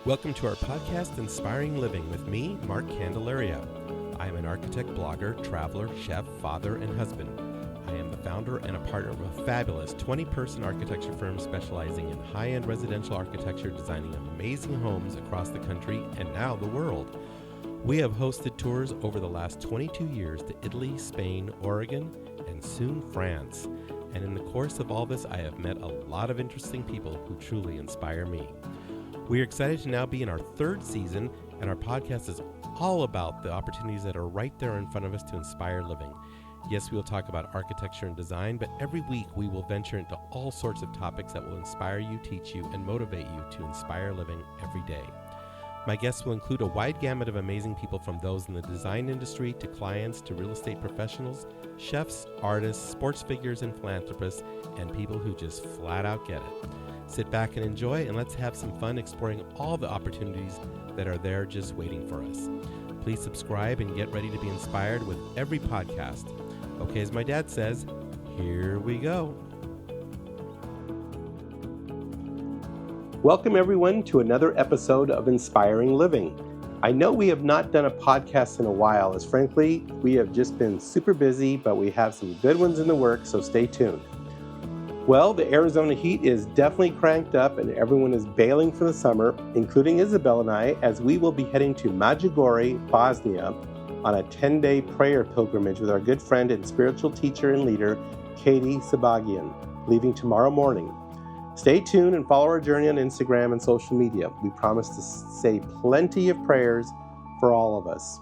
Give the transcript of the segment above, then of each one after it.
Welcome to our podcast, Inspiring Living, with me, Mark Candelaria. I am an architect, blogger, traveler, chef, father, and husband. I am the founder and a partner of a fabulous 20-person architecture firm specializing in high-end residential architecture, designing amazing homes across the country and now the world. We have hosted tours over the last 22 years to Italy, Spain, Oregon, and soon France. And in the course of all this, I have met a lot of interesting people who truly inspire me. We are excited to now be in our third season, and our podcast is all about the opportunities that are right there in front of us to inspire living. Yes, we will talk about architecture and design, but every week we will venture into all sorts of topics that will inspire you, teach you, and motivate you to inspire living every day. My guests will include a wide gamut of amazing people, from those in the design industry to clients to real estate professionals, chefs, artists, sports figures, and philanthropists, and people who just flat out get it. Sit back and enjoy, and let's have some fun exploring all the opportunities that are there just waiting for us. Please subscribe and get ready to be inspired with every podcast. Okay, as my dad says, here we go. Welcome everyone to another episode of Inspiring Living. I know we have not done a podcast in a while, as frankly, we have just been super busy, but we have some good ones in the works, so stay tuned. Well, the Arizona heat is definitely cranked up and everyone is bailing for the summer, including Isabel and I, as we will be heading to Medjugorje, Bosnia, on a 10-day prayer pilgrimage with our good friend and spiritual teacher and leader, Katie Sabagian, leaving tomorrow morning. Stay tuned and follow our journey on Instagram and social media. We promise to say plenty of prayers for all of us.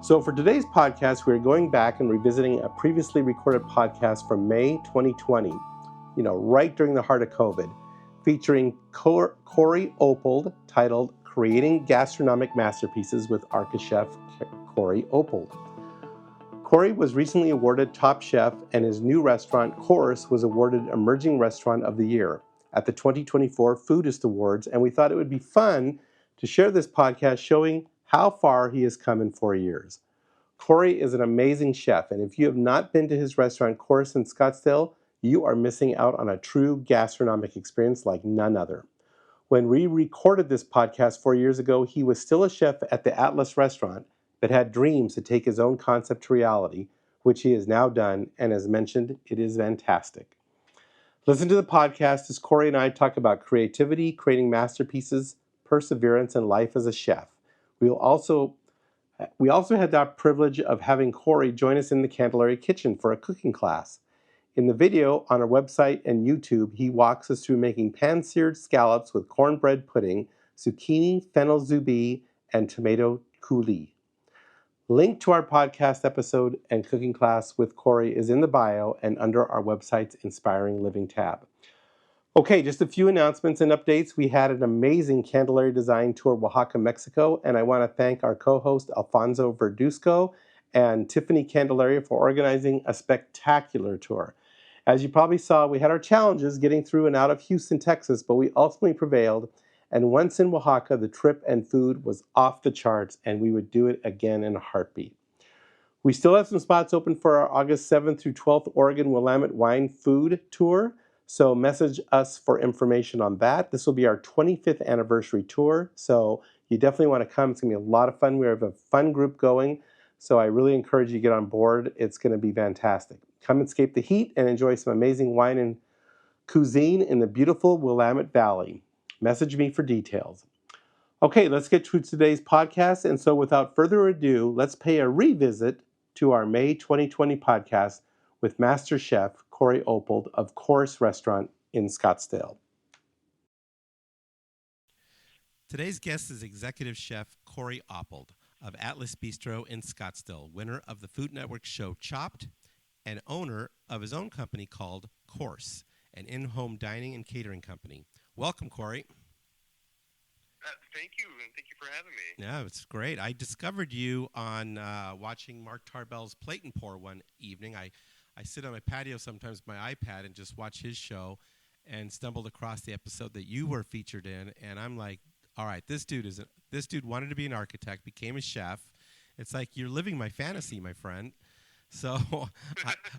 So for today's podcast, we're going back and revisiting a previously recorded podcast from May 2020. Right during the heart of COVID, featuring Cory Oppold, titled Creating Gastronomic Masterpieces with ArchiChef Cory Oppold. Cory was recently awarded Top Chef, and his new restaurant, Course, was awarded Emerging Restaurant of the Year at the 2024 Foodist Awards, and we thought it would be fun to share this podcast showing how far he has come in 4 years. Cory is an amazing chef, and if you have not been to his restaurant, Course in Scottsdale, you are missing out on a true gastronomic experience like none other. When we recorded this podcast 4 years ago, he was still a chef at the Atlas restaurant, but had dreams to take his own concept to reality, which he has now done, and as mentioned, it is fantastic. Listen to the podcast as Cory and I talk about creativity, creating masterpieces, perseverance, and life as a chef. We also had that privilege of having Cory join us in the Candelaria kitchen for a cooking class. In the video on our website and YouTube, he walks us through making pan-seared scallops with cornbread pudding, zucchini, fennel zubi, and tomato coulis. Link to our podcast episode and cooking class with Cory is in the bio and under our website's Inspiring Living tab. Okay, just a few announcements and updates. We had an amazing Candelaria design tour, Oaxaca, Mexico, and I want to thank our co-host Alfonso Verduzco and Tiffany Candelaria for organizing a spectacular tour. As you probably saw, we had our challenges getting through and out of Houston, Texas, but we ultimately prevailed. And once in Oaxaca, the trip and food was off the charts, and we would do it again in a heartbeat. We still have some spots open for our August 7th through 12th Oregon Willamette Wine Food Tour, so message us for information on that. This will be our 25th anniversary tour, so you definitely want to come. It's going to be a lot of fun. We have a fun group going, so I really encourage you to get on board. It's going to be fantastic. Come escape the heat and enjoy some amazing wine and cuisine in the beautiful Willamette Valley. Message me for details. Okay, let's get to today's podcast. And so without further ado, let's pay a revisit to our May 2020 podcast with Master Chef Cory Oppold of Course Restaurant in Scottsdale. Today's guest is Executive Chef Cory Oppold of Atlas Bistro in Scottsdale, winner of the Food Network show Chopped, and owner of his own company called Course, an in-home dining and catering company. Welcome, Cory. Thank you, and thank you for having me. Yeah, it's great. I discovered you on watching Mark Tarbell's Plate and Pour one evening. I sit on my patio sometimes with my iPad and just watch his show, and stumbled across the episode that you were featured in, and I'm like, all right, this dude wanted to be an architect, became a chef. It's like you're living my fantasy, my friend. So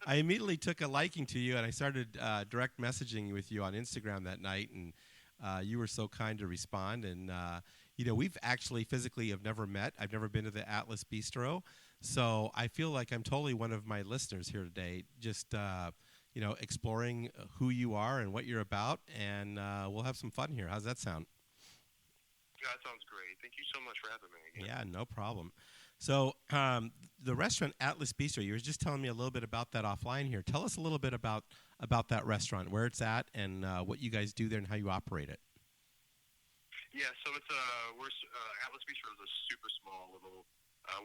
I immediately took a liking to you, and I started direct messaging with you on Instagram that night, and You were so kind to respond, and we've actually physically have never met. I've never been to the Atlas Bistro, so I feel like I'm totally one of my listeners here today. Just exploring who you are and what you're about, and we'll have some fun here. How's that sound? Yeah, that sounds great. Thank you so much for having me again. Yeah, no problem. So the restaurant Atlas Bistro, you were just telling me a little bit about that offline here. Tell us a little bit about that restaurant, where it's at, and what you guys do there and how you operate it. Yeah, so it's Atlas Bistro is a super small little.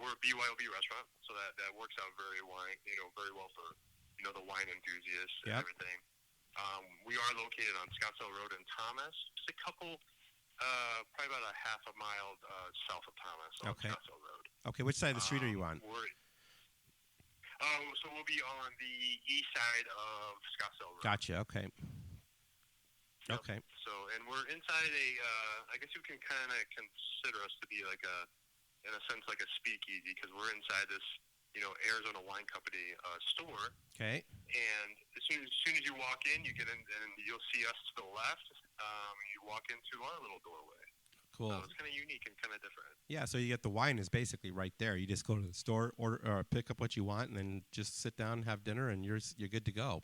We're a BYOB restaurant, so that works out very well for the wine enthusiasts and everything. We are located on Scottsdale Road in Thomas, just a couple, probably about a half a mile south of Thomas on Scottsdale Road. Okay, which side of the street are you on? So we'll be on the east side of Scottsdale Road. Gotcha. Okay. Yep. Okay. So, and we're inside I guess you can kind of consider us to be in a sense, like a speakeasy, because we're inside this, Arizona Wine Company store. Okay. And as soon as you walk in, you get in, and you'll see us to the left. You walk into our little doorway. Cool. So it's kind of unique and kind of different. Yeah, so you get the wine is basically right there. You just go to the store, order, or pick up what you want, and then just sit down, have dinner, and you're good to go.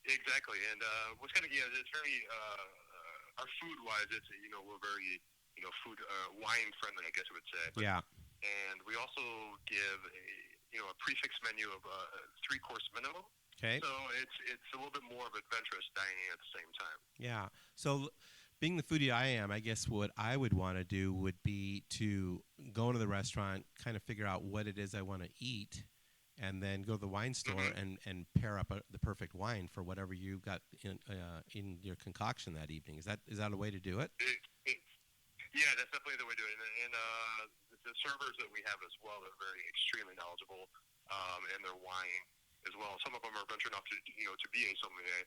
Exactly. And what's kind of it's very our food wise, it's we're very food wine friendly, I guess I would say. But, yeah. And we also give a prefix menu of a 3-course minimum. Okay. So it's a little bit more of adventurous dining at the same time. Yeah. So being the foodie I am, I guess what I would want to do would be to go into the restaurant, kind of figure out what it is I want to eat, and then go to the wine store and pair up the perfect wine for whatever you got in your concoction that evening. Is that a way to do it? Yeah, that's definitely the way to do it. And the servers that we have as well are very extremely knowledgeable in their wine as well. Some of them are venture enough to be a sommelier,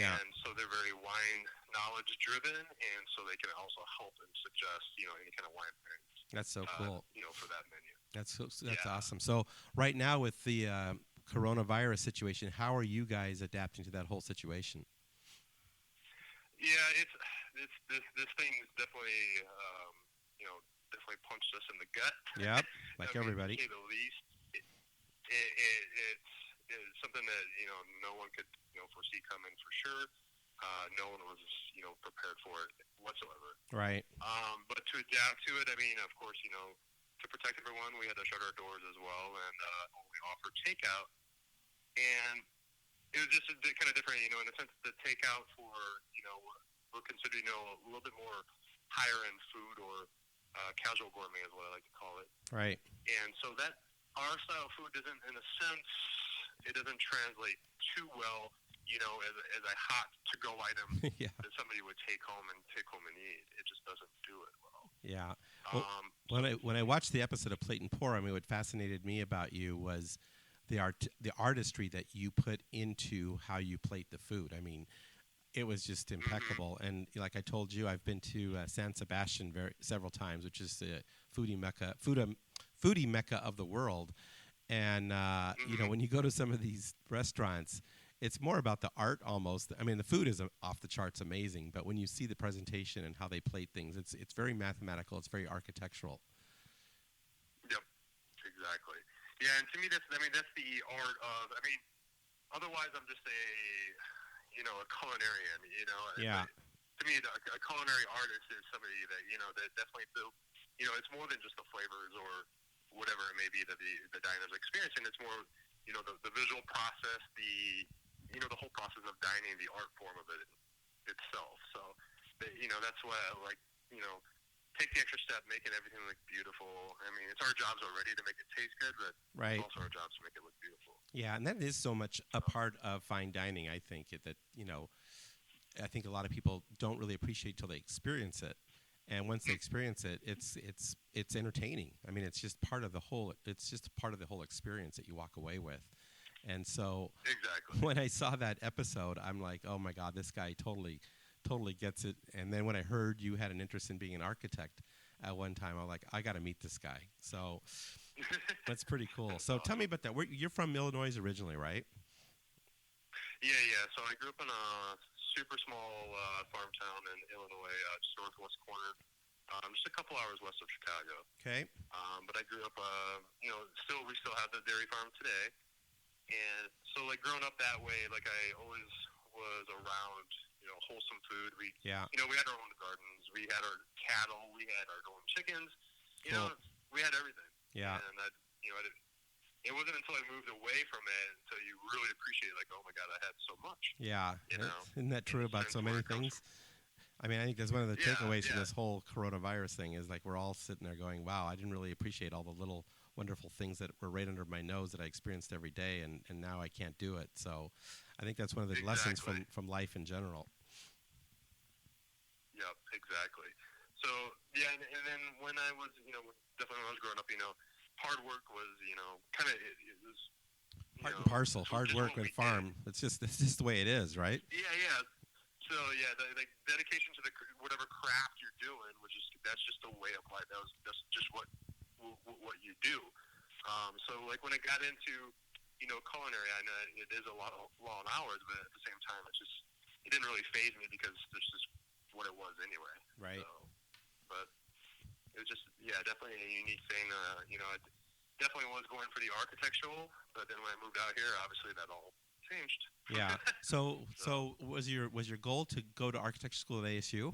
and so they're very wine knowledge driven, and so they can also help and suggest any kind of wine pairings. That's so cool. For that menu. That's awesome. So right now with the coronavirus situation, how are you guys adapting to that whole situation? Yeah, this thing is definitely definitely punched us in the gut. Yeah, like everybody. To say the least, it's something that no one could foresee coming for sure. No one was prepared for it whatsoever. Right. But to adapt to it, I mean, of course, to protect everyone, we had to shut our doors as well, and only offer takeout. And it was just kind of different, in the sense that the takeout for we're considered a little bit more higher end food, or casual gourmet is what I like to call it. Right. And so that our style of food doesn't, in a sense, it doesn't translate too well, as a hot to-go item that somebody would take home and eat. It just doesn't do it well. Yeah. Well, when I watched the episode of Plate and Pour, I mean, what fascinated me about you was the artistry that you put into how you plate the food. I mean, it was just impeccable. And like I told you, I've been to San Sebastian several times, which is the foodie mecca of the world. And when you go to some of these restaurants, it's more about the art almost. I mean, the food is off the charts amazing, but when you see the presentation and how they plate things, it's very mathematical. It's very architectural. Yep, exactly. Yeah, and to me, that's the art of. I mean, otherwise, I'm just a culinarian. Yeah. To me, a culinary artist is somebody that that definitely built. It's more than just the flavors or whatever it may be that the diners experience, and it's more the visual process, the whole process of dining, the art form of it itself. So that's why I like take the extra step, making everything look beautiful. I mean, it's our jobs already to make it taste good, but it's also our jobs to make it look beautiful. Yeah, and that is so much a part of fine dining. I think that I think a lot of people don't really appreciate till they experience it. And once they experience it, it's entertaining. I mean, it's just part of the whole. It's just part of the whole experience that you walk away with. And so, when I saw that episode, I'm like, oh my God, this guy totally gets it. And then when I heard you had an interest in being an architect at one time, I'm like, I got to meet this guy. So that's pretty cool. So tell me about that. You're from Illinois originally, right? Yeah. So I grew up in super small farm town in Illinois, just northwest corner, just a couple hours west of Chicago. Okay. But I grew up, we still have the dairy farm today. And so, like, growing up that way, like, I always was around, wholesome food. We had our own gardens. We had our cattle. We had our own chickens. We had everything. Yeah. And it wasn't until I moved away from it until you really appreciate, like, oh my God, I had so much. Yeah. Isn't that true about so many things? I mean, I think that's one of the takeaways from this whole coronavirus thing is, like, we're all sitting there going, wow, I didn't really appreciate all the little wonderful things that were right under my nose that I experienced every day, and now I can't do it. So I think that's one of the lessons from life in general. Yep, exactly. So, yeah, and then when I was, definitely when I was growing up, hard work was, kind of, it was... Part and parcel, hard work and farm. It's just the way it is, right? Yeah. So, the dedication to whatever craft you're doing, that's just a way of life. That's just what you do. So, like, when I got into, culinary, I know it is a lot of long hours, but at the same time, it didn't really faze me because this is what it was anyway. Right. So, but it was just, definitely a unique thing. I definitely was going for the architectural, but then when I moved out here, obviously that all changed. Yeah. So was your goal to go to architecture school at ASU?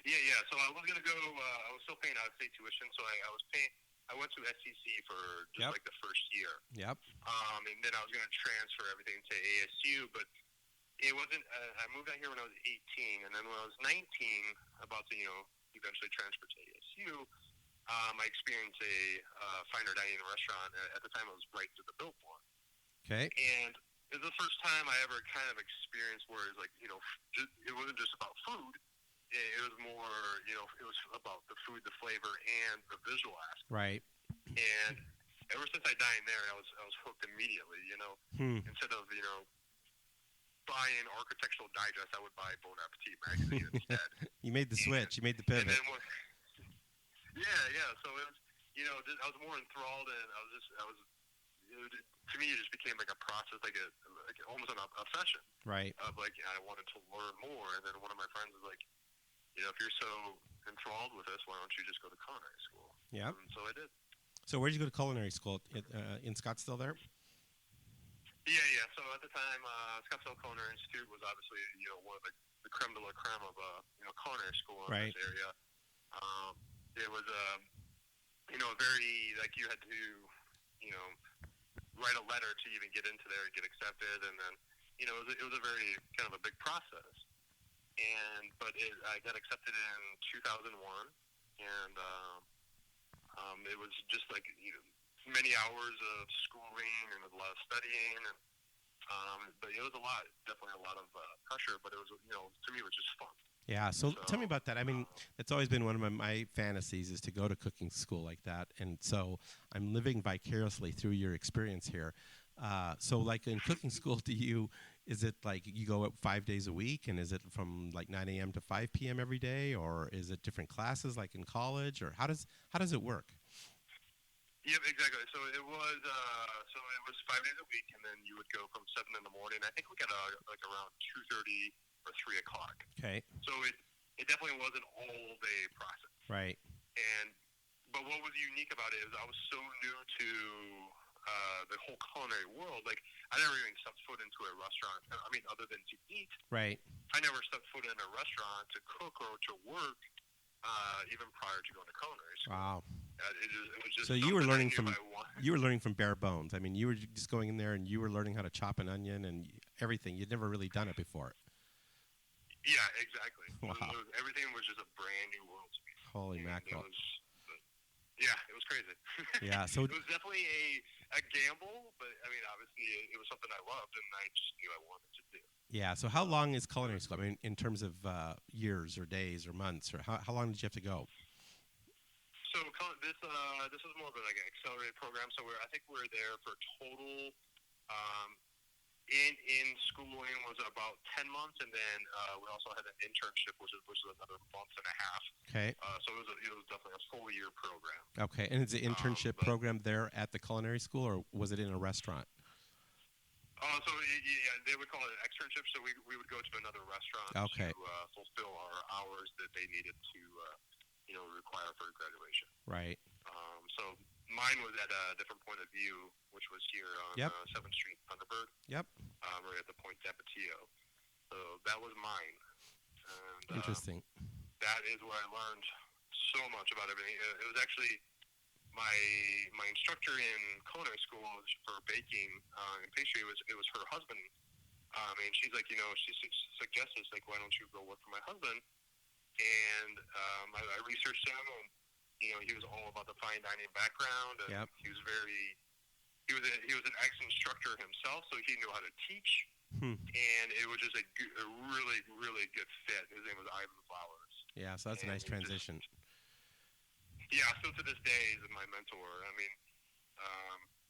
Yeah. So I was going to go. I was still paying out-of-state tuition, so I went to SCC for just like the first year. Yep. And then I was going to transfer everything to ASU, but it wasn't. I moved out here when I was 18, and then when I was 19, about to eventually transfer to ASU, I experienced a finer dining restaurant. At the time, it was right to the billboard. Okay. And it was the first time I ever kind of experienced where it's like, it wasn't just about food. It was more, it was about the food, the flavor, and the visual aspect. Right. And ever since I dined there, I was hooked immediately. Instead of buying Architectural Digest, I would buy Bon Appetit magazine instead. You made the switch. You made the pivot. Yeah. So it was, I was more enthralled, and to me, it just became like a process, like almost an obsession. Right. Of like, I wanted to learn more, and then one of my friends was like, if you're so enthralled with this, why don't you just go to culinary school? Yeah. And so I did. So where did you go to culinary school? In Scottsdale there? Yeah. So at the time, Scottsdale Culinary Institute was obviously, one of the creme de la creme of culinary school in this area. It was very, like, you had to, write a letter to even get into there and get accepted, and then, it was a very kind of a big process. But I got accepted in 2001, and it was just like many hours of schooling and a lot of studying, and but it was definitely a lot of pressure. But it was, to me, it was just fun. Yeah. So tell me about that. I mean, it's always been one of my fantasies is to go to cooking school like that, and so I'm living vicariously through your experience here. So, like in cooking school, is it like you go up 5 days a week, and is it from like 9 a.m. to 5 p.m. every day, or is it different classes like in college, or how does it work? Yep, exactly. So it was 5 days a week, and then you would go from 7 in the morning. I think we got like around 2:30 or 3 o'clock. Okay. So it definitely was an all-day process. Right. But what was unique about it is I was so new to the whole culinary world. Like, I never even stepped foot into a restaurant. I mean, other than to eat. Right. I never stepped foot in a restaurant to cook or to work, even prior to going to culinary school. Wow. It was just so you were learning from bare bones. I mean, you were just going in there and you were learning how to chop an onion and everything. You'd never really done it before. Yeah, exactly. Wow. Everything was just a brand new world to me. Holy mackerel. It was crazy. Yeah, so it was definitely a gamble, but I mean, obviously, it was something I loved, and I just knew I wanted to do. Yeah. So how long is culinary school? I mean, in terms of years or days or months, or how long did you have to go? So this was more of like an accelerated program. So I think we're there for total. In schooling was about 10 months, and then we also had an internship, which was another month and a half. Okay. So it was definitely a full year program. Okay, and is the internship program there at the culinary school, or was it in a restaurant? Oh, so yeah, they would call it an externship. So we would go to another restaurant Okay. to fulfill our hours that they needed to, require for graduation. Right. So mine was at a different point of view, which was here on Yep. 7th Street, Thunderbird. Yep. Right at the Point Tapatio. So that was mine. And, Interesting. that is where I learned so much about everything. It was actually my instructor in culinary school for baking and pastry. It was her husband, and she's like, she suggested, like, why don't you go work for my husband? And I researched him, and he was all about the fine dining background, and Yep. he was an ex-instructor himself, so he knew how to teach. And it was just a really, really good fit. His name was Ivan Flowers. Yeah, so that's a nice transition. Still to this day, he's my mentor. I mean,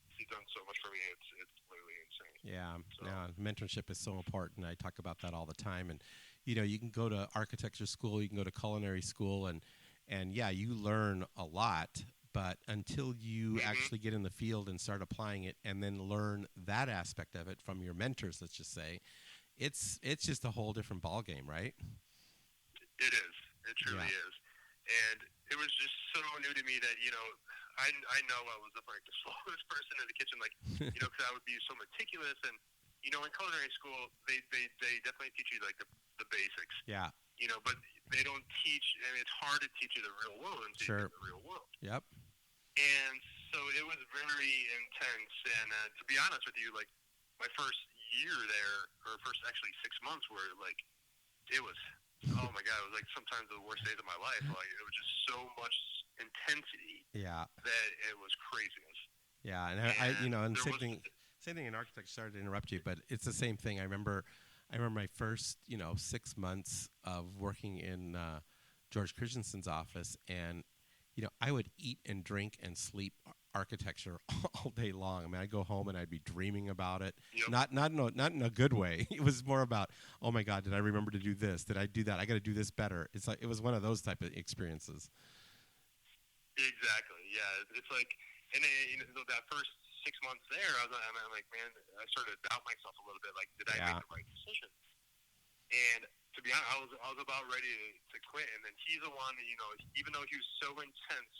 he's done so much for me. It's literally insane. Yeah, mentorship is so important. I talk about that all the time. And you can go to architecture school, you can go to culinary school, and yeah, you learn a lot. But until you actually get in the field and start applying it, and then learn that aspect of it from your mentors, let's just say, it's just a whole different ballgame, right? It is. It truly is. And it was just so new to me that I know I was like the slowest person in the kitchen, like because I would be so meticulous. And in culinary school, they definitely teach you like the basics. Yeah. But they don't teach, and it's hard to teach you the real world until you get the real world. Yep. And so it was very intense. And to be honest with you, like my first year there, or first actually 6 months, were like it was. Oh my God! It was like sometimes the worst days of my life. Like it was just so much intensity. Yeah. That it was craziness. Yeah, and and same thing in architecture. Sorry to interrupt you, but it's the same thing. I remember my first 6 months of working in George Christensen's office, and I would eat and drink and sleep architecture all day long. I mean, I'd go home and I'd be dreaming about it. Yep. Not in a good way. It was more about, oh my God, did I remember to do this? Did I do that? I got to do this better. It's like it was one of those type of experiences. Exactly. Yeah. It's like, and that first 6 months there, I'm like, man, I started to doubt myself a little bit. Like, did I make the right decision? And to be honest, I was about ready to quit. And then he's the one that, even though he was so intense,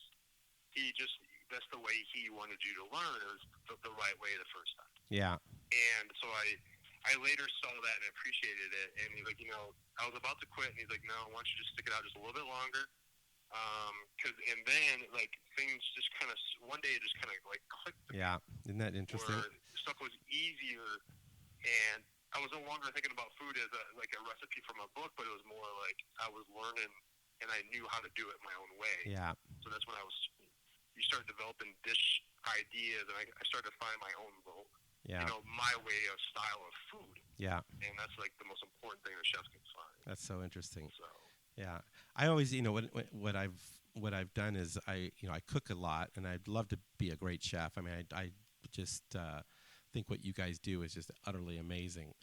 that's the way he wanted you to learn. It was the right way the first time. Yeah. And so I later saw that and appreciated it. And he's like, I was about to quit, and he's like, no, why don't you just stick it out just a little bit longer? And then like things just kind of one day it just kind of like clicked. Yeah, isn't that interesting? Where stuff was easier, and I was no longer thinking about food as a recipe from a book, but it was more like I was learning, and I knew how to do it my own way. Yeah. So that's when you start developing dish ideas, and I started to find my own my way of style of food. Yeah. And that's like the most important thing that chefs can find. That's so interesting. So. Yeah, I always, what I've done is I cook a lot, and I'd love to be a great chef. I mean, I just think what you guys do is just utterly amazing.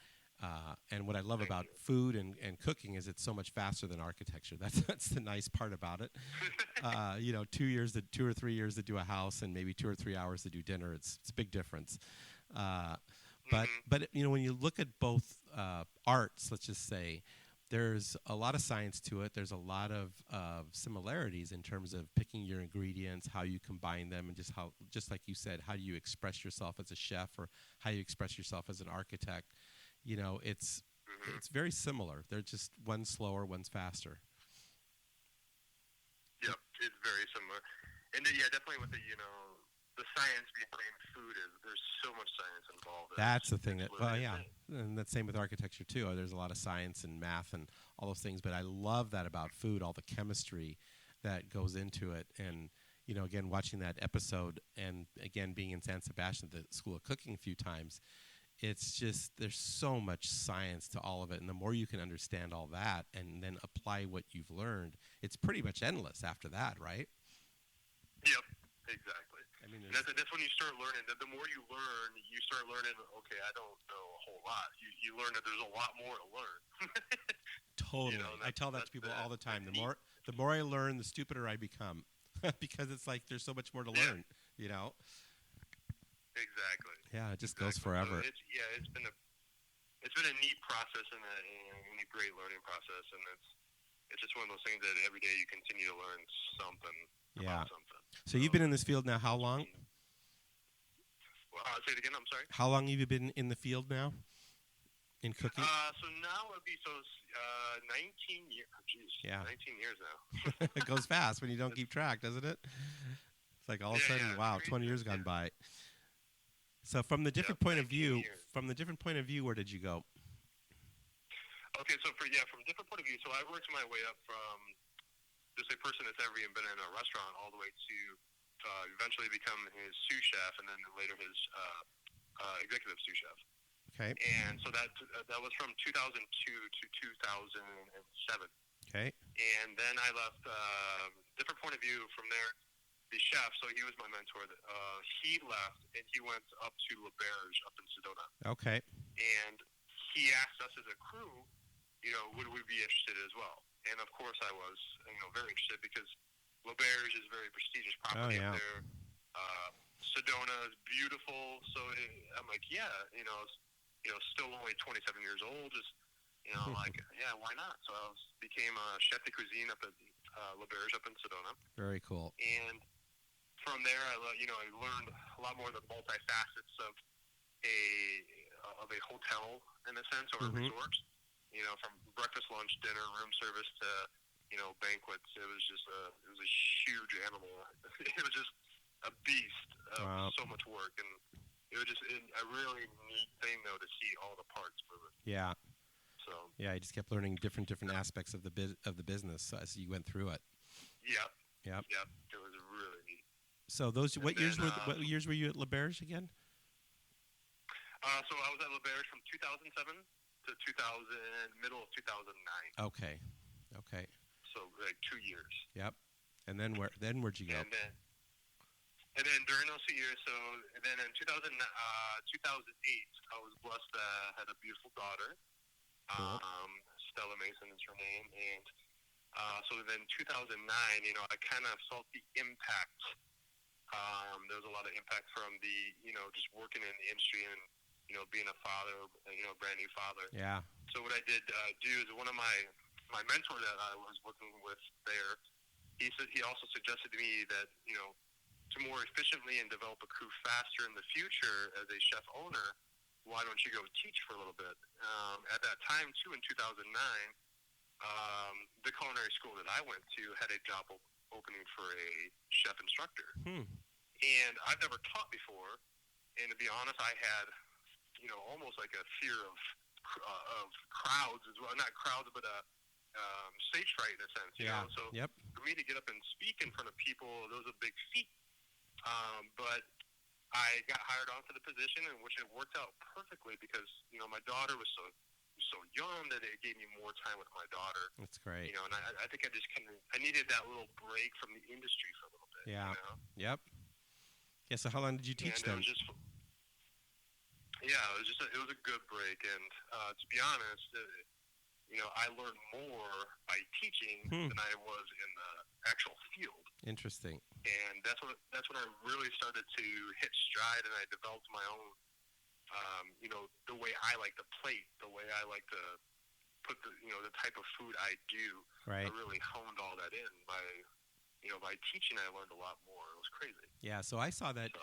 And what I love about food and cooking is it's so much faster than architecture. That's the nice part about it. 2 or 3 years to do a house, and maybe 2 or 3 hours to do dinner. It's a big difference. But when you look at both arts, let's just say, there's a lot of science to it. There's a lot of similarities in terms of picking your ingredients, how you combine them, and just like you said, how do you express yourself as a chef, or how you express yourself as an architect. It's very similar. They're just one's slower, one's faster. Yep, it's very similar. And definitely with the science behind food is there's so much science involved. That's the thing and that's same with architecture too. There's a lot of science and math and all those things, but I love that about food, all the chemistry that goes into it. And again, watching that episode, and again being in San Sebastian at the School of Cooking a few times, it's just there's so much science to all of it, and the more you can understand all that and then apply what you've learned, it's pretty much endless after that, right? Yep, exactly. I mean, that's when you start learning. The more you learn, you start learning, okay, I don't know a whole lot. You learn that there's a lot more to learn. Totally. I tell that to people all the time. The more I learn, the stupider I become. Because it's like there's so much more to learn, Exactly. Yeah, it just goes forever. So it's been a neat process and a great learning process, and it's just one of those things that every day you continue to learn something about something. So you've been in this field now how long? Well, say it again. I'm sorry. How long have you been in the field now? In cooking? So now it would be 19 years. Oh, geez, yeah. 19 years now. It goes fast when you don't keep track, doesn't it? It's like all of a sudden, wow, 20 years gone by. So from the different point of view, where did you go? Okay, so from different point of view, so I worked my way up from just a person that's ever even been in a restaurant all the way to eventually become his sous chef, and then later his executive sous chef. Okay. And so that was from 2002 to 2007. Okay. And then I left different point of view from there. The chef, so he was my mentor. He left and he went up to Le Berge up in Sedona. Okay. And he asked us as a crew, would we be interested as well? And of course I was, very interested because Le Berge is a very prestigious property up there. Sedona is beautiful, so I'm like, still only 27 years old, just, why not? So I became a chef de cuisine up at Le Berge up in Sedona. Very cool. And from there, I learned a lot more of the multifacets of a hotel, in a sense, or a resort. From breakfast, lunch, dinner, room service to banquets. It was just a huge animal. It was just a beast of so much work, and it was just a really neat thing though to see all the parts of it. Yeah. So. Yeah, I just kept learning different aspects of the business as you went through it. Yep. Yep. Yep. It was really neat. So what years were you at Le Berge again? So I was at Le Berge from 2007 to middle of 2009. Okay. So like 2 years. Yep. And then where'd you go? And then during those 2 years, and then in 2008, I was blessed to have a beautiful daughter. Cool. Stella Mason is her name, and so then 2009, I kind of felt the impact. There was a lot of impact from the, just working in the industry and, being a father, brand new father. Yeah. So what I did do is one of my mentor that I was working with there, he also suggested to me that, to more efficiently and develop a crew faster in the future as a chef owner, why don't you go teach for a little bit? At that time, too, in 2009, the culinary school that I went to had a job opening for a chef instructor. And I've never taught before, and to be honest, I had, almost like a fear of crowds as well. Not crowds, but stage fright in a sense. So for me to get up and speak in front of people, that was a big feat. But I got hired on for the position, in which it worked out perfectly because, my daughter was so young that it gave me more time with my daughter. That's great. And I think I needed that little break from the industry for a little bit. Yeah. Yep. Yeah. So how long did you teach them? It was a good break, and to be honest, I learned more by teaching than I was in the actual field. Interesting. And that's when I really started to hit stride, and I developed my own, the way I like to plate, the way I like to put the type of food I do. Right. I really honed all that in by teaching. I learned a lot more. It was crazy. Yeah. So I saw that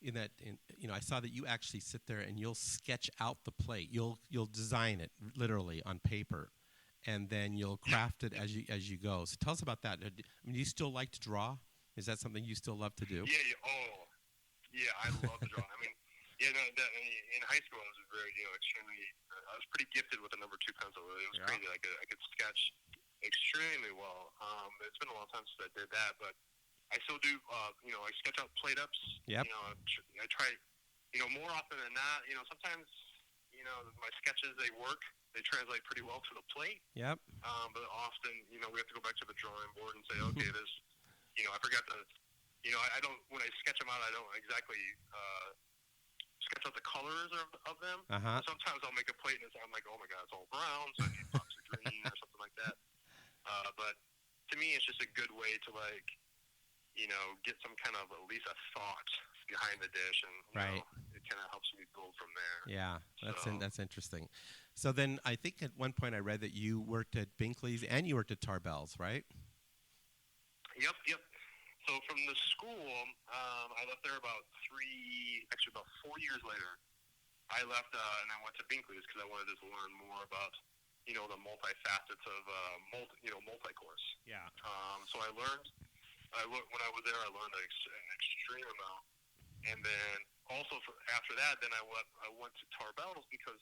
I saw that you actually sit there and you'll sketch out the plate. You'll design it literally on paper, and then you'll craft it as you go. So tell us about that. Do you still like to draw? Is that something you still love to do? Yeah. I love to draw. In high school I was very, extremely. I was pretty gifted with a number 2 pencil. It was crazy. I could sketch extremely well. It's been a long time since I did that, but I still do. I sketch out plate ups. Yep. I try. More often than not. Sometimes, my sketches, they work. They translate pretty well to the plate. Yep. But often, we have to go back to the drawing board and say, okay, this. I forgot to. I don't. When I sketch them out, I don't exactly sketch out the colors of them. Sometimes I'll make a plate and I'm like, oh my god, it's all brown, so I need pops of green or something like that. But to me, it's just a good way to get some kind of at least a thought behind the dish, and right. It kind of helps me build from there. Yeah, that's interesting. So then I think at one point I read that you worked at Binkley's and you worked at Tarbell's, right? Yep. So from the school, I left there about 4 years later. I left and I went to Binkley's because I wanted to learn more about, the multifacets of multi-course. Yeah. So when I was there, I learned an extreme amount. And then also after that, then I went to Tarbell's because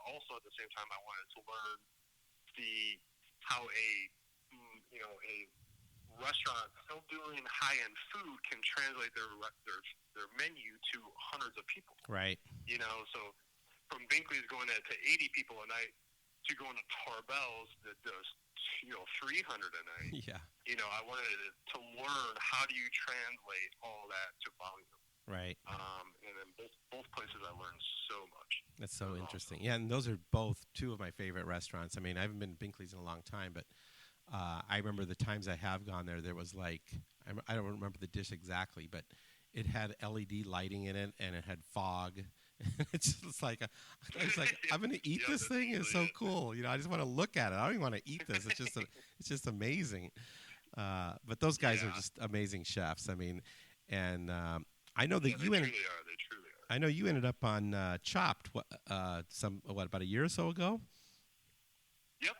also at the same time I wanted to learn how a restaurant still doing high-end food can translate their menu to hundreds of people. Right. So from Binkley's going to 80 people a night to going to Tarbell's that does 300 a night. Yeah. I wanted to learn how do you translate all that to volume. Right. And then both places I learned so much. That's so interesting. Awesome. Yeah, and those are both two of my favorite restaurants. I mean, I haven't been to Binkley's in a long time, but I remember the times I have gone there, there was I don't remember the dish exactly, but it had LED lighting in it, and it had fog. It's just like, I'm going to eat this thing. It's so cool. I just want to look at it. I don't even want to eat this. It's just amazing. But those guys are just amazing chefs. I mean, and I know that they truly are. I know you ended up on Chopped. About a year or so ago? Yep.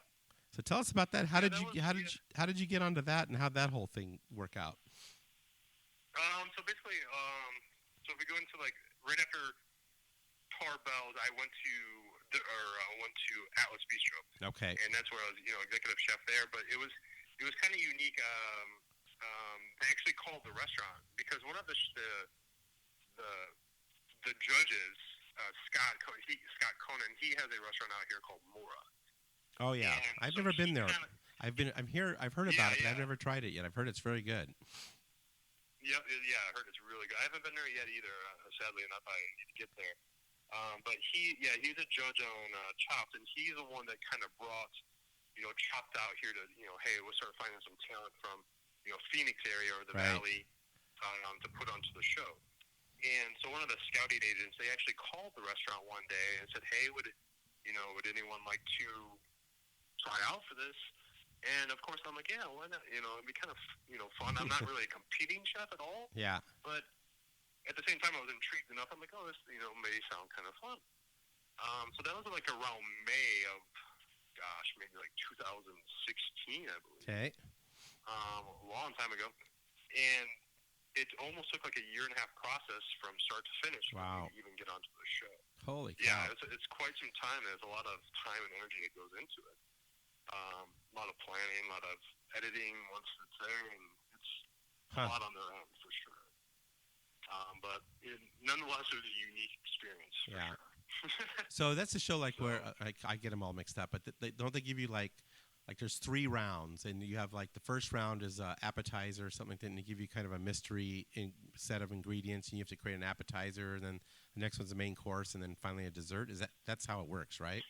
So tell us about that. How did you get onto that, and how'd that whole thing work out? So basically, so if we go into right after Tarbell's, I went to Atlas Bistro. Okay. And that's where I was, executive chef there. But it was kind of unique. They actually called the restaurant because one of the judges, Scott Conan, he has a restaurant out here called Mora. Oh yeah, I've never been there. I've heard about it, but I've never tried it yet. I've heard it's very good. Yep, I heard it's really good. I haven't been there yet either. Sadly enough, I need to get there. But he's a judge on Chopped, and he's the one that kind of brought, Chopped out here to, hey, we'll start finding some talent from, Phoenix area or the Valley to put onto the show. And so one of the scouting agents, they actually called the restaurant one day and said, hey, would anyone like to try out for this? And of course I'm like, yeah, why not? It'd be kind of, fun. I'm not really a competing chef at all. Yeah. But at the same time, I was intrigued enough. I'm like, oh, this, may sound kind of fun. So that was around May of, maybe 2016, I believe. Okay. A long time ago. And it almost took a year and a half process from start to finish wow. to even get onto the show. Holy cow. Yeah, it's quite some time. There's a lot of time and energy that goes into it. A lot of planning, a lot of editing once it's there, and it's a lot on their own for sure. But nonetheless, it was a unique experience. Yeah. Sure. So that's a show where I get them all mixed up, but don't they give you there's 3 rounds, and you have the first round is appetizer or something like that, and they give you kind of a mystery set of ingredients, and you have to create an appetizer, and then the next one's the main course, and then finally a dessert. That's how it works, right?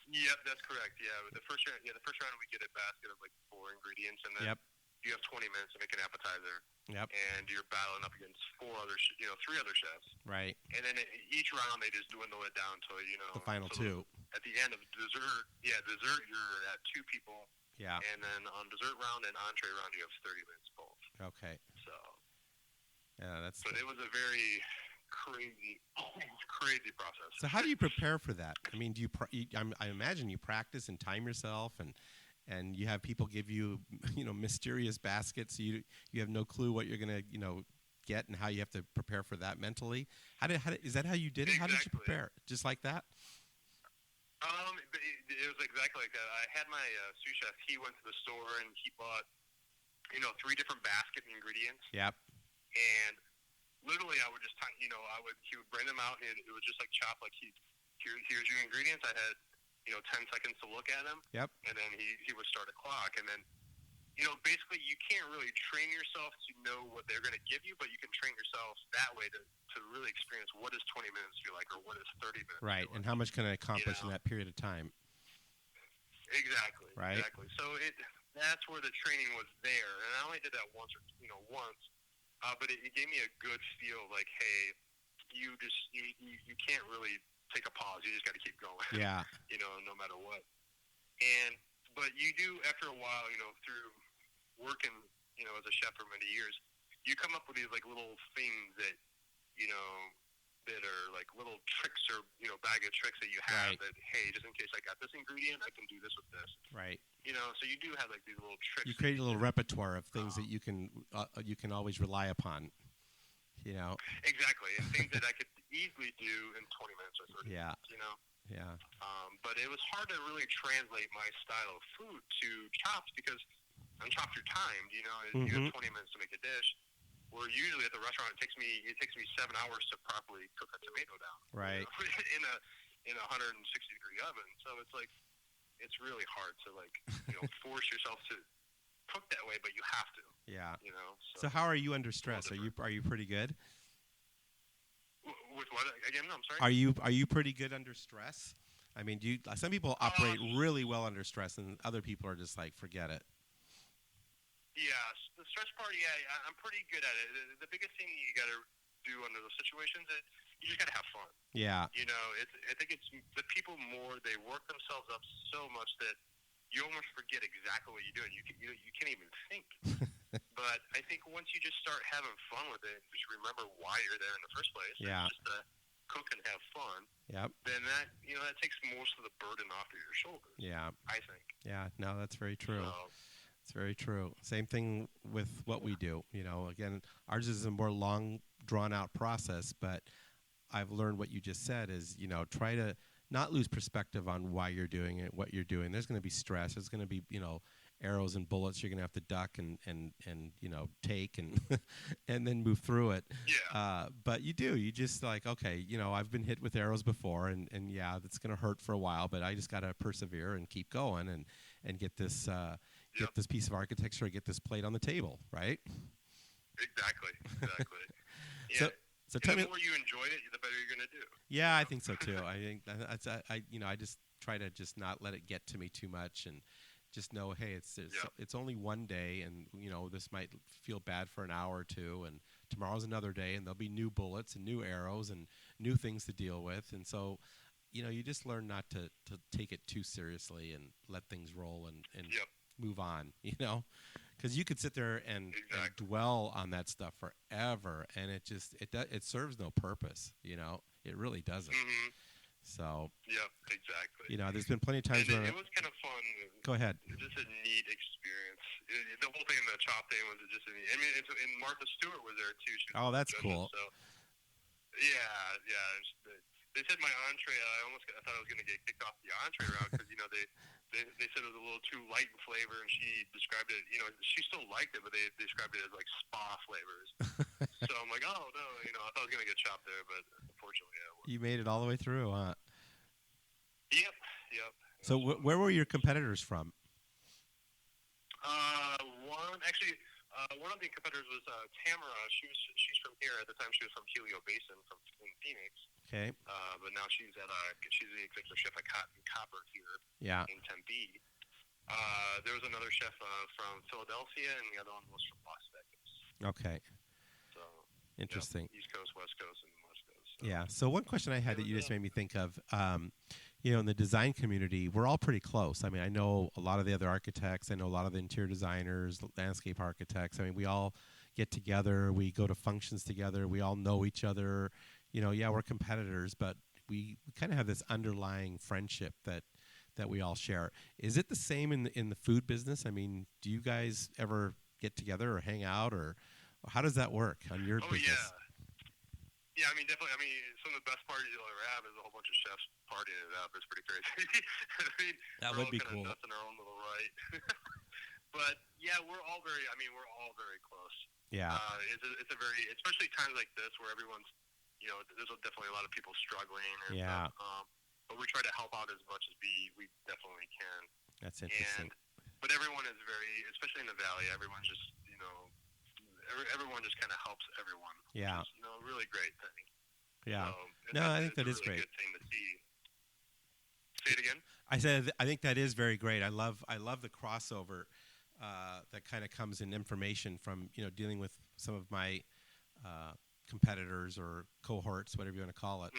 Yep, that's correct. Yeah, the first round we get a basket of 4 ingredients, and then you have 20 minutes to make an appetizer. Yep. And you're battling up against 3 other chefs. Right. And then each round they just dwindle it down to the final 2. At the end of dessert, you're at 2 people. Yeah. And then on dessert round and entree round, you have 30 minutes both. Okay. So. Yeah, But it was a very crazy process. So how do you prepare for that? I mean, I imagine you practice and time yourself, and you have people give you, mysterious baskets. So you have no clue what you're gonna, get and how you have to prepare for that mentally. Is that how you did it? Exactly. How did you prepare? Just like that? It was exactly like that. I had my sous chef. He went to the store and he bought, 3 different basket ingredients. Yep. And literally, I would just, he would bring them out, and it was just chop. Here's your ingredients. I had, 10 seconds to look at them. Yep. And then he would start a clock, and then, basically you can't really train yourself to know what they're going to give you, but you can train yourself that way to really experience what does 20 minutes feel like, or what is 30 minutes right, feel and like. how much can I accomplish in that period of time? Exactly. Right. Exactly. So that's where the training was there, and I only did that once, but it gave me a good feel hey, you can't really take a pause. You just got to keep going. Yeah. No matter what. But you do, after a while, through working, as a chef for many years, you come up with these like little things that, that are like little tricks or, bag of tricks that you have that, hey, just in case I got this ingredient, I can do this with this. Right. So you do have like these little tricks. You create a little repertoire of things that you can always rely upon. Exactly, and things that I could easily do in 20 minutes or 30 minutes. Yeah. But it was hard to really translate my style of food to chops because on chops you're timed. You have 20 minutes to make a dish. Where usually at the restaurant it takes me 7 hours to properly cook a tomato down. Right. In a 160 degree oven. So it's like it's really hard to force yourself to cook that way, but you have to. Yeah. So how are you under stress? Are you pretty good? With what again? I'm sorry. Are you pretty good under stress? I mean, some people operate really well under stress, and other people are just like, forget it. Yeah, the stress part. Yeah, I'm pretty good at it. The biggest thing you got to do under those situations is you just got to have fun. Yeah. I think it's the people more. They work themselves up so much that you almost forget exactly what you're doing. You can't even think. But I think once you just start having fun with it, and just remember why you're there in the first place. Yeah. Just to cook and have fun. Yep. Then that that takes most of the burden off of your shoulders. Yeah. I think. Yeah. No, that's very true. So, it's very true. Same thing with what we do. Again, ours is a more long, drawn-out process, but I've learned what you just said is, try to not lose perspective on why you're doing it, what you're doing. There's going to be stress. There's going to be, arrows and bullets you're going to have to duck and take and and then move through it. Yeah. But you just like, okay, I've been hit with arrows before, and yeah, that's going to hurt for a while, but I just got to persevere and keep going and get this get this piece of architecture, get this plate on the table, right? Exactly. Yeah. So tell me, the more you enjoy it, the better you're going to do. Yeah, I think so too. I think I just try to just not let it get to me too much, and just know, hey, it's only one day, and this might feel bad for an hour or two, and tomorrow's another day, and there'll be new bullets and new arrows and new things to deal with, and so you just learn not to take it too seriously and let things roll and move on, because you could sit there and dwell on that stuff forever, and it serves no purpose, it really doesn't. Mm-hmm. So exactly. There's been plenty of times where it was kind of fun. Go ahead. Just a neat experience. The whole thing in the chop thing was just and Martha Stewart was there too. Oh, that's cool. So yeah. They said my entree. I thought I was going to get kicked off the entree route because they said it was a little too light in flavor, and she described it. She still liked it, but they described it as like spa flavors. So I'm like, oh no, I thought I was going to get chopped there, but unfortunately, you made it all the way through, huh? Yep. So where were your competitors from? One of the competitors was Tamara. She's from here. At the time, she was from Helio Basin in Phoenix. Okay. But now she's the executive chef at Cotton Copper here in Tempe. There was another chef from Philadelphia, and the other one was from Las Vegas. Okay. So interesting. East Coast, West Coast, and West Coast. So. Yeah. So one question I had that you just made me think of, in the design community, we're all pretty close. I mean, I know a lot of the other architects. I know a lot of the interior designers, landscape architects. I mean, we all get together. We go to functions together. We all know each other. We're competitors, but we kind of have this underlying friendship that we all share. Is it the same in the food business? I mean, do you guys ever get together or hang out, or how does that work on your business? Yeah, I mean, definitely. I mean, some of the best parties you'll ever have is a whole bunch of chefs partying it up. It's pretty crazy. That would be cool. Nuts in our own little right. But yeah, we're all very close. Yeah. It's a very, especially times like this where everyone's, there's definitely a lot of people struggling. And stuff, but we try to help out as much as we definitely can. That's interesting. But everyone is very, especially in the Valley, everyone's just, everyone just kind of helps everyone. Yeah. Which is, a really great thing. Yeah. So, I think that is really great. Good thing to see. Say it again. I said I think that is very great. I love the crossover that kind of comes in information from dealing with some of my competitors or cohorts, whatever you want to call it.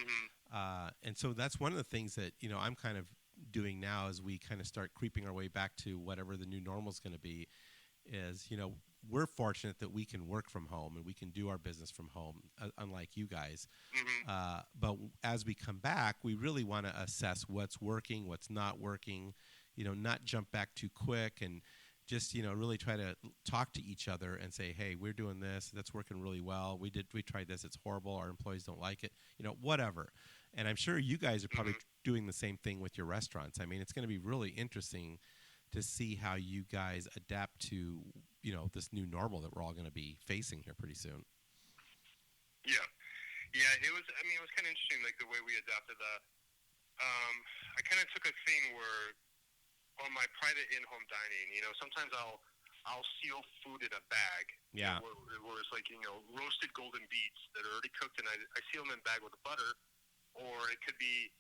And so that's one of the things that, I'm kind of doing now as we kind of start creeping our way back to whatever the new normal is going to be is, we're fortunate that we can work from home and we can do our business from home, unlike you guys. But as we come back, we really want to assess what's working, what's not working, not jump back too quick and just, really try to talk to each other and say, hey, we're doing this. That's working really well. We tried this. It's horrible. Our employees don't like it, whatever. And I'm sure you guys are probably doing the same thing with your restaurants. I mean, it's going to be really interesting to see how you guys adapt to, this new normal that we're all going to be facing here pretty soon. Yeah. It was kind of interesting, like the way we adapted that. I kind of took a thing where on my private in-home dining, sometimes I'll seal food in a bag. Yeah. Where it's like, roasted golden beets that are already cooked, and I seal them in a bag with butter, or it could be,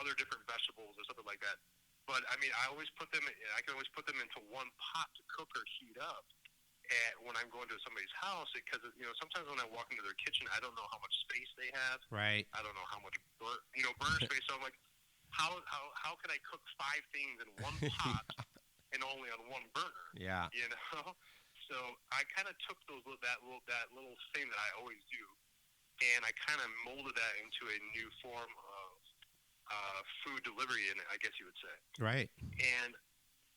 other different vegetables or something like that. But I can always put them into one pot to cook or heat up. And when I'm going to somebody's house, because sometimes when I walk into their kitchen, I don't know how much space they have. Right. I don't know how much burner space. So I'm like, how can I cook 5 things in one pot and only on one burner? Yeah. So I kind of took that little thing that I always do, and I kind of molded that into a new form of food delivery, and I guess you would say. Right. And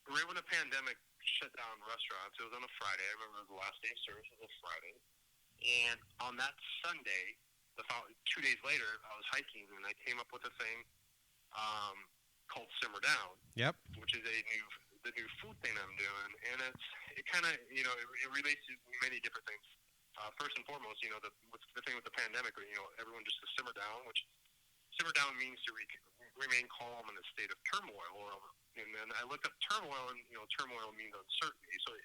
right when the pandemic shut down restaurants, it was on a Friday. I remember the last day of service was a Friday. And on that Sunday, 2 days later, I was hiking, and I came up with a thing called Simmer Down. Yep. Which is the new food thing I'm doing. And it kind of, it relates to many different things. First and foremost, the thing with the pandemic, everyone just to simmer down, which simmer down means to remain calm in a state of turmoil. And then I looked up turmoil, and turmoil means uncertainty. So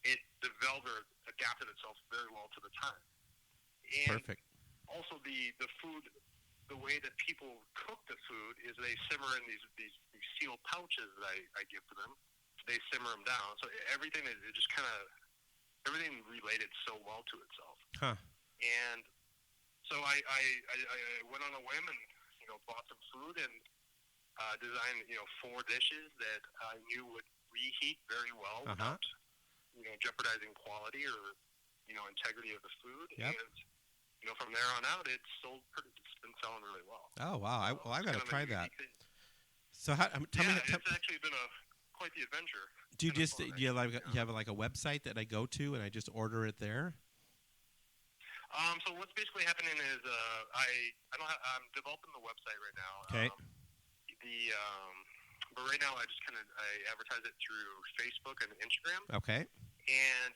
it developed or adapted itself very well to the time. And perfect. Also, the food, the way that people cook the food is they simmer in these sealed pouches that I give to them. They simmer them down. So everything everything related so well to itself. Huh. And so I went on a whim and bought some food and designed 4 dishes that I knew would reheat very well without jeopardizing quality or integrity of the food. Yep. And from there on out, it's been selling really well. Oh wow! I've got to try that. So it's actually been quite the adventure. Do you you have like a website that I go to and I just order it there? So what's basically happening is I'm developing the website right now. Okay. But right now I advertise it through Facebook and Instagram. Okay. And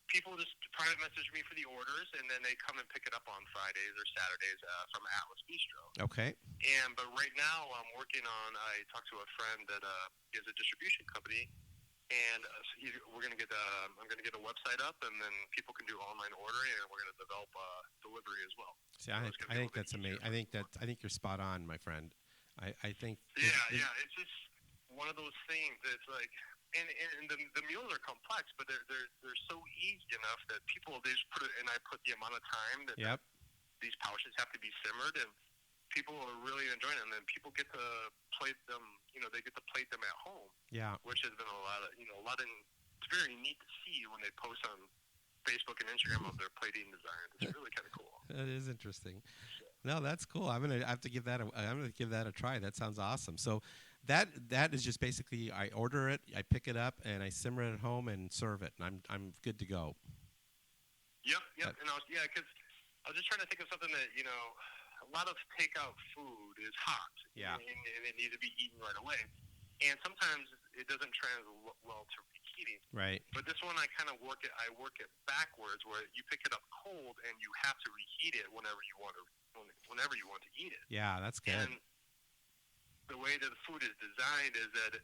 people just private message me for the orders, and then they come and pick it up on Fridays or Saturdays from Atlas Bistro. Okay. But right now I'm working on. I talked to a friend that is a distribution company. And I'm going to get a website up, and then people can do online ordering, and we're going to develop delivery as well. See, I think that's amazing. I think you're spot on, my friend. I think. Yeah. It's just one of those things that's like, and the meals are complex, but they're so easy enough that people they just put it, and I put the amount of time that these pouches have to be simmered, and people are really enjoying it, and then people get to plate them. They get to plate them at home. Yeah, which has been a lot of. It's very neat to see when they post on Facebook and Instagram of their plating designs. It's really kind of cool. That is interesting. No, that's cool. I'm gonna have to give that. I'm gonna give that a try. That sounds awesome. So, that is just basically I order it, I pick it up, and I simmer it at home and serve it, and I'm good to go. Yep. Because I was just trying to think of something that a lot of takeout food is hot. Yeah. And it needs to be eaten right away. And sometimes it doesn't translate well to reheating. Right. But this one, I work it backwards, where you pick it up cold and you have to reheat it whenever you want to eat it. Yeah, that's good. And the way that the food is designed is that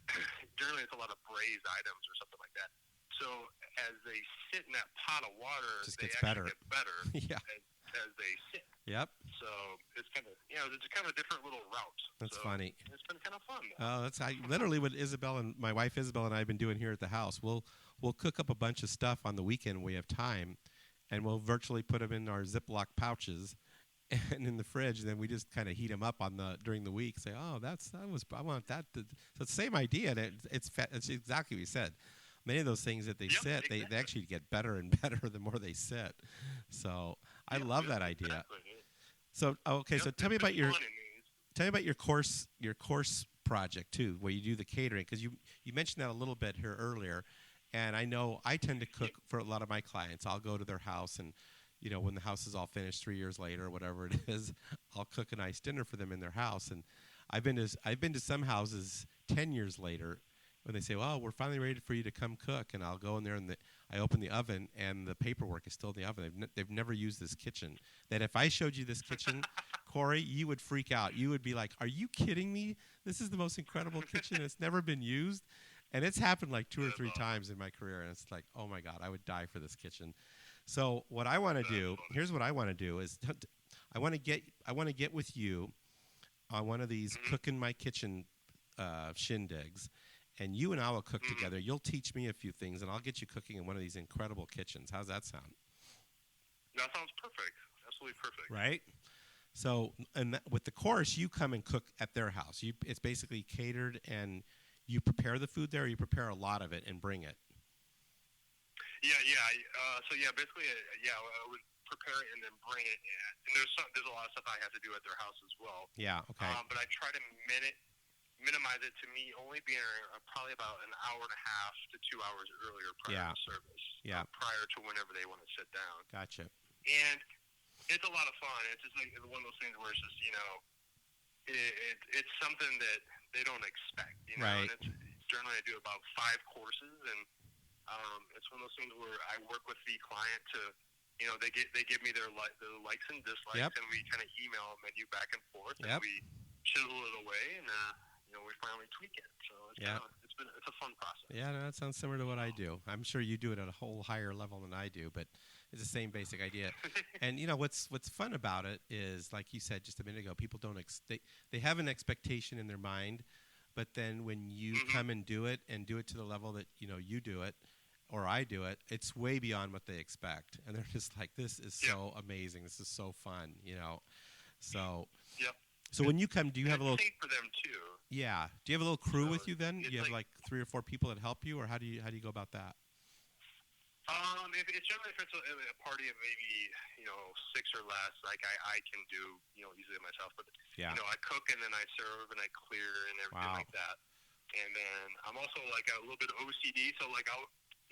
generally it's a lot of braised items or something like that. So as they sit in that pot of water, just they gets actually better. get better Yeah. as they sit. Yep. So it's kind of it's kind of a different little route. That's funny. It's been kind of fun. Literally what Isabel and my wife Isabel and I have been doing here at the house. We'll cook up a bunch of stuff on the weekend when we have time, and we'll virtually put them in our Ziploc pouches and in the fridge, and then we just kind of heat them up during the week. Say, oh, I want that. So it's the same idea. And it's exactly what you said. Many of those things that they sit, exactly. they actually get better and better the more they sit. So I love that idea. Exactly. So okay, so tell me about your course project too, where you do the catering, because you mentioned that a little bit here earlier, and I know I tend to cook for a lot of my clients. I'll go to their house, and when the house is all finished 3 years later or whatever it is, I'll cook a nice dinner for them in their house. And I've been to some houses 10 years later when they say, well, we're finally ready for you to come cook, and I'll go in there and I open the oven and the paperwork is still in the oven. They've never used this kitchen. That if I showed you this kitchen, Cory, you would freak out. You would be like, are you kidding me? This is the most incredible kitchen. It's never been used. And it's happened like 2 or 3 times in my career, and it's like, oh my God, I would die for this kitchen. So what I want to do, here's what I want to do is I want to get with you on one of these cook in my kitchen shindigs, and you and I will cook together. You'll teach me a few things, and I'll get you cooking in one of these incredible kitchens. How's that sound? That sounds perfect. Absolutely perfect. Right? So, with the course, you come and cook at their house. It's basically catered, and you prepare the food there, or you prepare a lot of it and bring it? Yeah. So basically, I would prepare it and then bring it in. And there's a lot of stuff I have to do at their house as well. Yeah, okay. But I try to minimize it to me only being probably about an hour and a half to 2 hours earlier prior to service. Yeah. Prior to whenever they want to sit down. Gotcha. And it's a lot of fun. It's just like one of those things where it's just, it's something that they don't expect, Right. And generally I do about 5 courses, and it's one of those things where I work with the client to, they give me their likes and dislikes, and we kind of email a menu back and forth, and we chisel it away, and we finally tweak it. So it's a fun process. Yeah, no, that sounds similar to what I do. I'm sure you do it at a whole higher level than I do, but it's the same basic idea. And what's fun about it is, like you said just a minute ago, people don't they have an expectation in their mind, but then when you come and do it to the level that you do it, or I do it, it's way beyond what they expect, and they're just like, "This is so amazing! This is so fun!" So. Yep. So when you come, do you have a little? Safe for them too. Yeah. Do you have a little crew with you then? Do you have like 3 or 4 people that help you, or how do you go about that? It's generally if it's a party of maybe 6 or less, like I can do easily myself. But I cook and then I serve and I clear and everything like that. And then I'm also like a little bit OCD, so like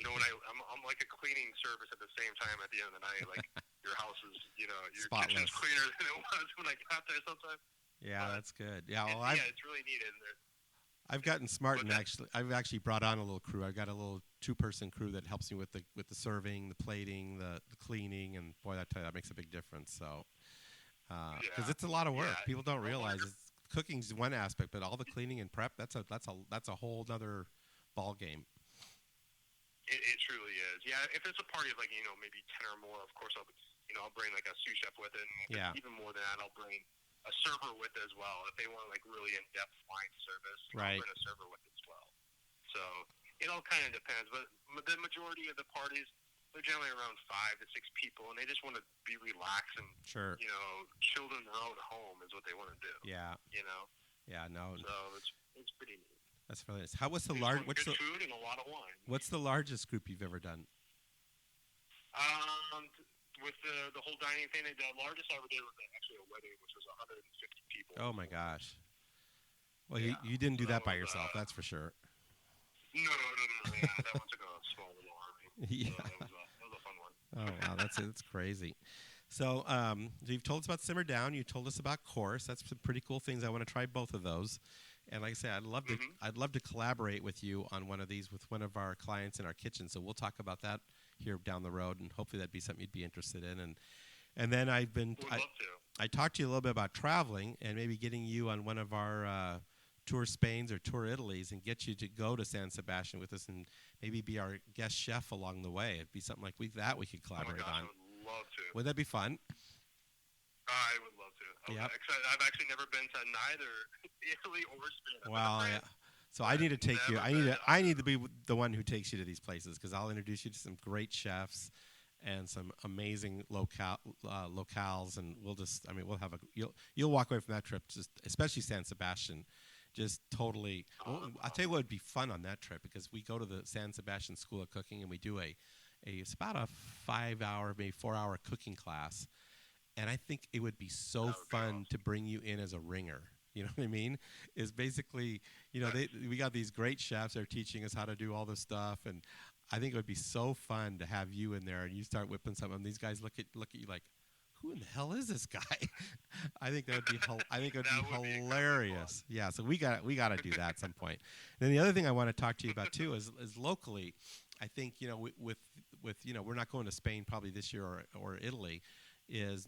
when I'm like a cleaning service at the same time at the end of the night. Like your house is your spotless. kitchen's cleaner than it was when I got there sometimes. Yeah, that's good. Yeah, well, it's really neat in there. I've gotten smart and I've actually brought on a little crew. I've got a little 2-person crew that helps me with the serving, the plating, the cleaning, and boy, that makes a big difference. So, because it's a lot of work. Yeah. People don't realize cooking's one aspect, but all the cleaning and prep that's a whole other ball game. It truly is. Yeah, if it's a party of like maybe 10 or more, of course I'll bring like a sous chef with it. And even more than that, I'll bring a server with as well. If they want like really in-depth wine service, I'll bring a server with as well. So it all kind of depends, but the majority of the parties, they're generally around 5 to 6 people, and they just want to be relaxed and chill in their own home is what they want to do. Yeah. Yeah. No. So it's pretty neat. That's really nice. What's the large? Good food and a lot of wine. What's the largest group you've ever done? With the whole dining thing, the largest I ever did was actually a wedding, which was 150 people. Oh my gosh! Well, you didn't do that by yourself, that's for sure. No. Yeah, that one took a small little army. Yeah, so that was a fun one. Oh wow, that's crazy. So you've told us about Simmer Down. You told us about Course. That's some pretty cool things. I want to try both of those. And like I say, I'd love to collaborate with you on one of these with one of our clients in our kitchen. So we'll talk about that here down the road, and hopefully that'd be something you'd be interested in. And then I talked to you a little bit about traveling and maybe getting you on one of our Tour Spains or Tour Italys and get you to go to San Sebastian with us and maybe be our guest chef along the way. It'd be something like that we could collaborate on. I would love to. Would that be fun? I would love to. Yep. I've actually never been to neither Italy or Spain. Well, yeah. So I need to take you. I need to be the one who takes you to these places because I'll introduce you to some great chefs, and some amazing locales, and we'll have you'll walk away from that trip, just especially San Sebastian, just totally. I'll tell you what would be fun on that trip, because we go to the San Sebastian School of Cooking and we do it's about a 5-hour, maybe 4-hour cooking class, and I think it would be so fun to bring you in as a ringer. You know what I mean? Is basically, we got these great chefs that are teaching us how to do all this stuff, and I think it would be so fun to have you in there and you start whipping something, and these guys look at you like, who in the hell is this guy? I think that would be hilarious. Yeah, so we got to do that at some point. And then the other thing I want to talk to you about too is locally. I think with we're not going to Spain probably this year or Italy. Is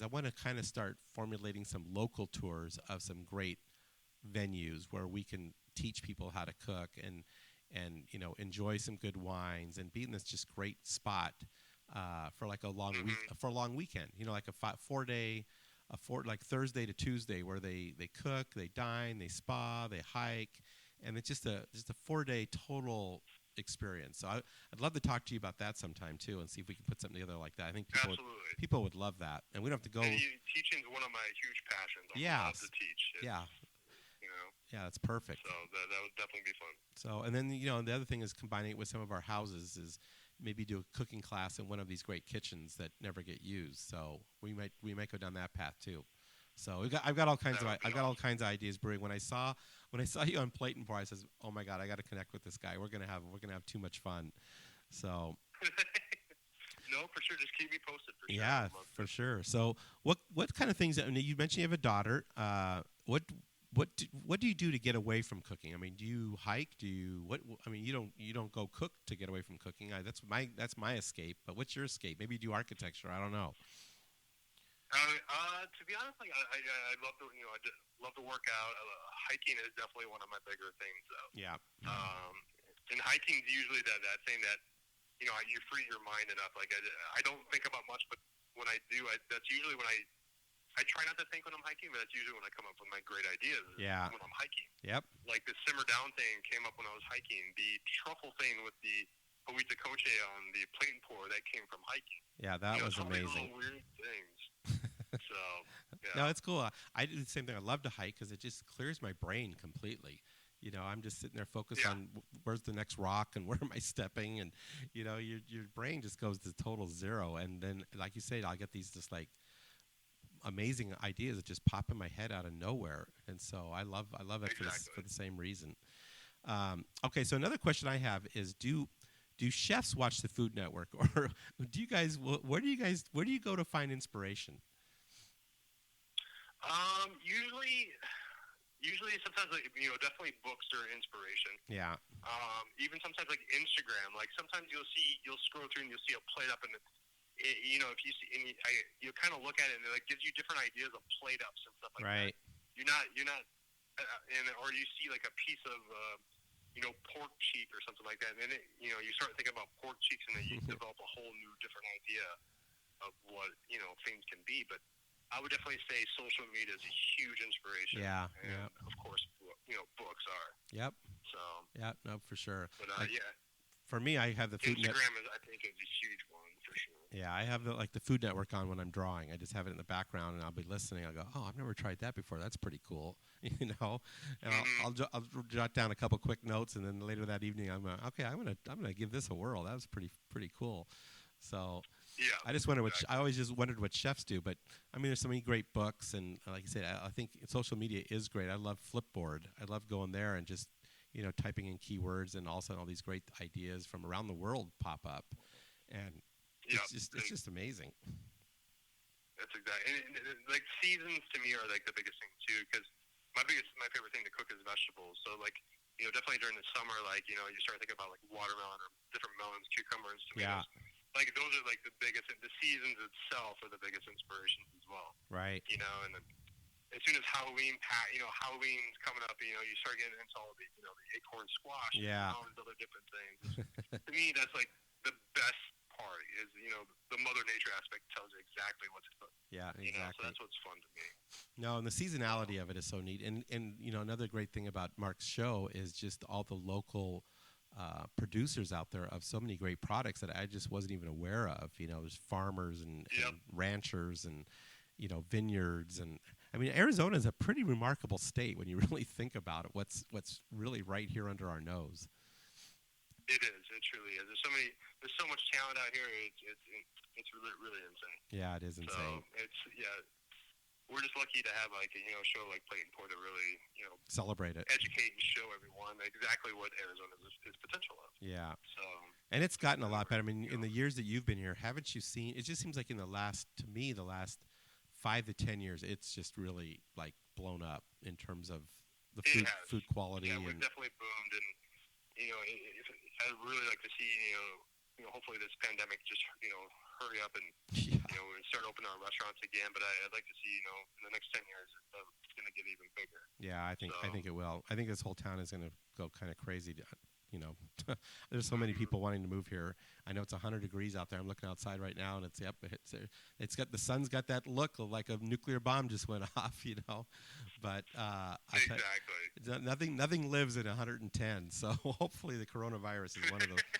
I want to kind of start formulating some local tours of some great venues where we can teach people how to cook and enjoy some good wines and be in this just great spot for like a long weekend. Like a 4-day, like Thursday to Tuesday, where they cook, they dine, they spa, they hike, and it's just a 4-day total experience. So I'd love to talk to you about that sometime too, and see if we can put something together like that. I think people would love that, and we don't have to go. Teaching is one of my huge passions. I love to teach. Yeah, that's perfect. So that would definitely be fun. So, and then the other thing is combining it with some of our houses is maybe do a cooking class in one of these great kitchens that never get used. So we might go down that path too. So I've got all kinds of ideas brewing. When I saw you on Plate and Pour, I says, "Oh my God, I got to connect with this guy. We're gonna have too much fun." So. No, for sure. Just keep me posted. For sure. Yeah, for sure. So what kind of things? I mean, you mentioned you have a daughter. What do you do to get away from cooking? I mean, do you hike? You don't go cook to get away from cooking. That's my escape. But what's your escape? Maybe you do architecture. I don't know. To be honest, I love to love to work out. Hiking is definitely one of my bigger things, though. Yeah. And hiking is usually that thing that you free your mind enough. Like I don't think about much, but when I do, that's usually when I try not to think when I'm hiking, but that's usually when I come up with my great ideas. Yeah. When I'm hiking. Yep. Like the simmer down thing came up when I was hiking. The truffle thing with the Huita Coche on the Plate and Pour, that came from hiking. Yeah, that was amazing. Little weird things. So, yeah. No, it's cool. I do the same thing. I love to hike because it just clears my brain completely. I'm just sitting there focused on where's the next rock and where am I stepping, and your brain just goes to total zero. And then, like you say, I'll get these just like amazing ideas that just pop in my head out of nowhere. And so I love it for the same reason. Okay, so another question I have is do chefs watch the Food Network, or do you guys where do you go to find inspiration? Usually sometimes definitely books are inspiration. Yeah. Even sometimes like Instagram, like sometimes you'll scroll through and you'll see a plate up, and if you see, and you kind of look at it and it like gives you different ideas of plate ups and stuff like right. that. You're not, or you see like a piece of pork cheek or something like that, and then you start thinking about pork cheeks, and then you develop a whole new different idea of what things can be. But I would definitely say social media is a huge inspiration. Yeah. And of course, books are. Yep. So. Yeah, no, for sure. But for me, I have the Food Network. Instagram I think is a huge one for sure. Yeah, I have the Food Network on when I'm drawing. I just have it in the background, and I'll be listening. I'll go, oh, I've never tried that before. That's pretty cool, And I'll jot down a couple quick notes, and then later that evening, I'm gonna give this a whirl. That was pretty cool. So. Yeah, I just wonder I always just wondered what chefs do, but I mean, there's so many great books, and like I said, I think social media is great. I love Flipboard. I love going there and just typing in keywords, and all of a sudden all these great ideas from around the world pop up, and it's just amazing. That's exactly, and like seasons to me are like the biggest thing too, because my favorite thing to cook is vegetables. So like definitely during the summer, like you start thinking about like watermelon or different melons, cucumbers, tomatoes. Yeah. Like those are like the biggest. The seasons itself are the biggest inspirations as well. Right. And then as soon as Halloween's coming up, you start getting into all the the acorn squash. Yeah. And all these other different things. To me, that's like the best part. Is the Mother Nature aspect tells you exactly what to cook. Yeah, exactly. So that's what's fun to me. No, and the seasonality of it is so neat. And another great thing about Mark's show is just all the local producers out there of so many great products that I just wasn't even aware of. There's farmers and ranchers and vineyards, and I mean Arizona is a pretty remarkable state when you really think about it. What's really right here under our nose. It is. It truly is. There's so much talent out here. It's really, really insane. Yeah, it is insane. So we're just lucky to have a show like Plate and Pour to really celebrate it, educate and show everyone exactly what Arizona is potential of. Yeah. So. And it's gotten a lot better. I mean, in the years that you've been here, haven't you seen? It just seems like to me, the last 5 to 10 years, it's just really like blown up in terms of the food quality. Yeah, we've definitely boomed, and I'd really like to see hopefully this pandemic just hurry up and start opening our restaurants again. But I'd like to see in the next 10 years it's going to get even bigger. Yeah, I think it will. I think this whole town is going to go kind of crazy. There's so many people wanting to move here. I know it's 100 degrees out there. I'm looking outside right now, and it's got the sun's got that look like a nuclear bomb just went off, But exactly. Nothing lives at 110. So hopefully the coronavirus is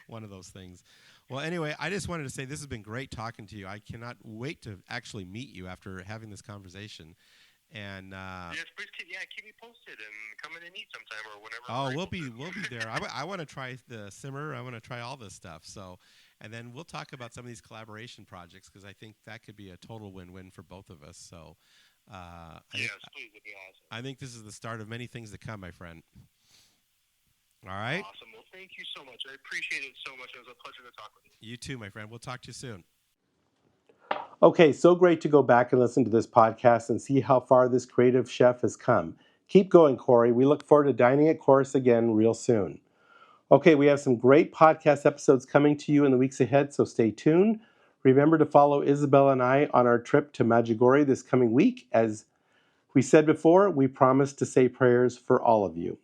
one of those things. Well, anyway, I just wanted to say this has been great talking to you. I cannot wait to actually meet you after having this conversation. And yes, please keep me posted and come in and eat sometime or whenever. Oh, we'll be there. I want to try the simmer. I want to try all this stuff. So, and then we'll talk about some of these collaboration projects because I think that could be a total win-win for both of us. So, yes, please, it'd be awesome. I think this is the start of many things to come, my friend. All right. Awesome. Well, thank you so much. I appreciate it so much. It was a pleasure to talk with you. You too, my friend. We'll talk to you soon. Okay, so great to go back and listen to this podcast and see how far this creative chef has come. Keep going, Cory. We look forward to dining at Chorus again real soon. Okay, we have some great podcast episodes coming to you in the weeks ahead, so stay tuned. Remember to follow Isabella and I on our trip to Medjugorje this coming week. As we said before, we promise to say prayers for all of you.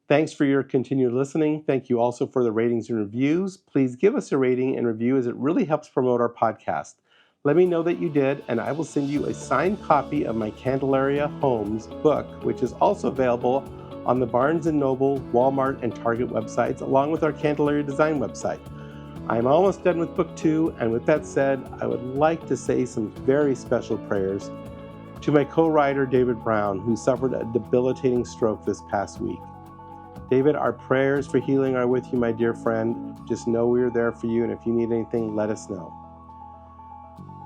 Thanks for your continued listening. Thank you also for the ratings and reviews. Please give us a rating and review as it really helps promote our podcast. Let me know that you did, and I will send you a signed copy of my Candelaria Homes book, which is also available on the Barnes & Noble, Walmart, and Target websites, along with our Candelaria Design website. I'm almost done with book 2, and with that said, I would like to say some very special prayers to my co-writer, David Brown, who suffered a debilitating stroke this past week. David, our prayers for healing are with you, my dear friend. Just know we are there for you, and if you need anything, let us know.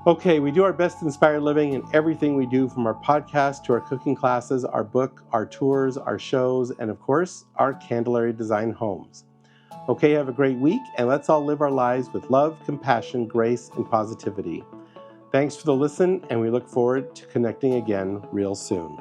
Okay, we do our best to inspire living in everything we do, from our podcast to our cooking classes, our book, our tours, our shows, and of course, our Candelaria Design homes. Okay, have a great week, and let's all live our lives with love, compassion, grace, and positivity. Thanks for the listen, and we look forward to connecting again real soon.